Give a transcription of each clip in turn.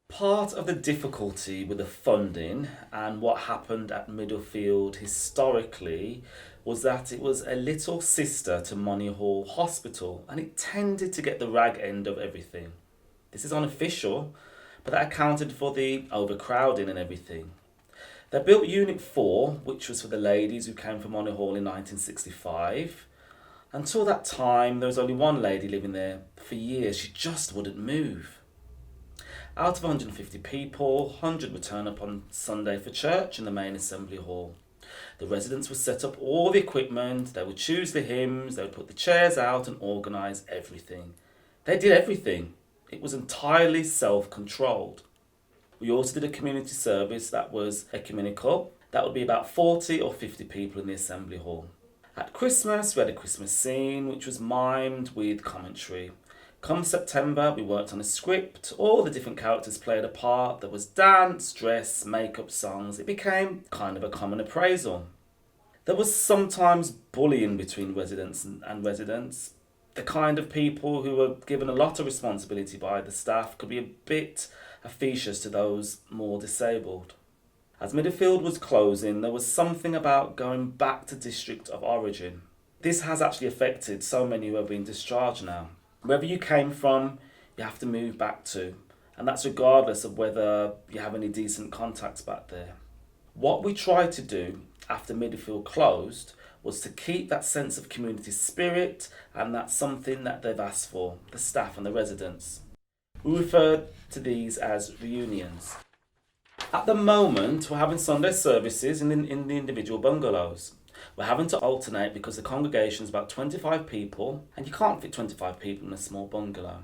Part of the difficulty with the funding and what happened at Middlefield historically was that it was a little sister to Solihull Hospital and it tended to get the rag end of everything. This is unofficial, but that accounted for the overcrowding and everything. They built Unit 4, which was for the ladies who came from Solihull in 1965. Until that time, there was only one lady living there for years. She just wouldn't move. Out of 150 people, 100 would turn up on Sunday for church in the main assembly hall. The residents would set up all the equipment, they would choose the hymns, they would put the chairs out and organise everything. They did everything. It was entirely self-controlled. We also did a community service that was ecumenical. That would be about 40 or 50 people in the assembly hall. At Christmas, we had a Christmas scene which was mimed with commentary. Come September, we worked on a script. All the different characters played a part. There was dance, dress, makeup, songs. It became kind of a common appraisal. There was sometimes bullying between residents and residents. The kind of people who were given a lot of responsibility by the staff could be a bit officious to those more disabled. As Middlefield was closing, there was something about going back to district of origin. This has actually affected so many who have been discharged now. Wherever you came from, you have to move back to, and that's regardless of whether you have any decent contacts back there. What we tried to do after Middlefield closed was to keep that sense of community spirit, and that's something that they've asked for, the staff and the residents. We refer to these as reunions. At the moment, we're having Sunday services in the individual bungalows. We're having to alternate because the congregation is about 25 people and you can't fit 25 people in a small bungalow.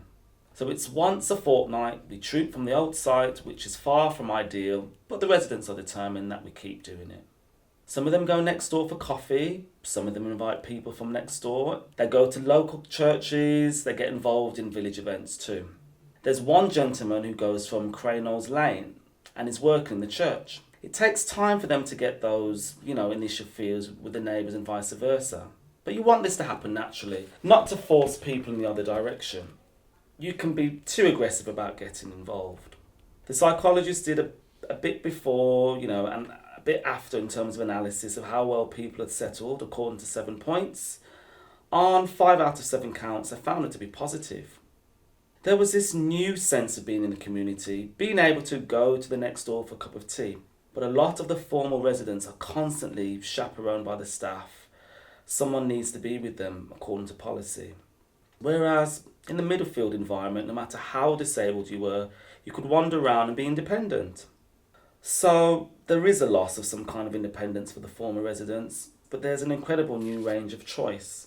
So it's once a fortnight we troop from the old site, which is far from ideal, but the residents are determined that we keep doing it. Some of them go next door for coffee, some of them invite people from next door, they go to local churches, they get involved in village events too. There's one gentleman who goes from Cranell's Lane and is working in the church. It takes time for them to get those, initial feels with the neighbours and vice versa. But you want this to happen naturally, not to force people in the other direction. You can be too aggressive about getting involved. The psychologist did a bit before, and a bit after in terms of analysis of how well people had settled according to 7 points. On 5 out of 7 counts, I found it to be positive. There was this new sense of being in the community, being able to go to the next door for a cup of tea. But a lot of the formal residents are constantly chaperoned by the staff. Someone needs to be with them according to policy. Whereas in the Middlefield environment, no matter how disabled you were, you could wander around and be independent. So there is a loss of some kind of independence for the former residents, but there's an incredible new range of choice.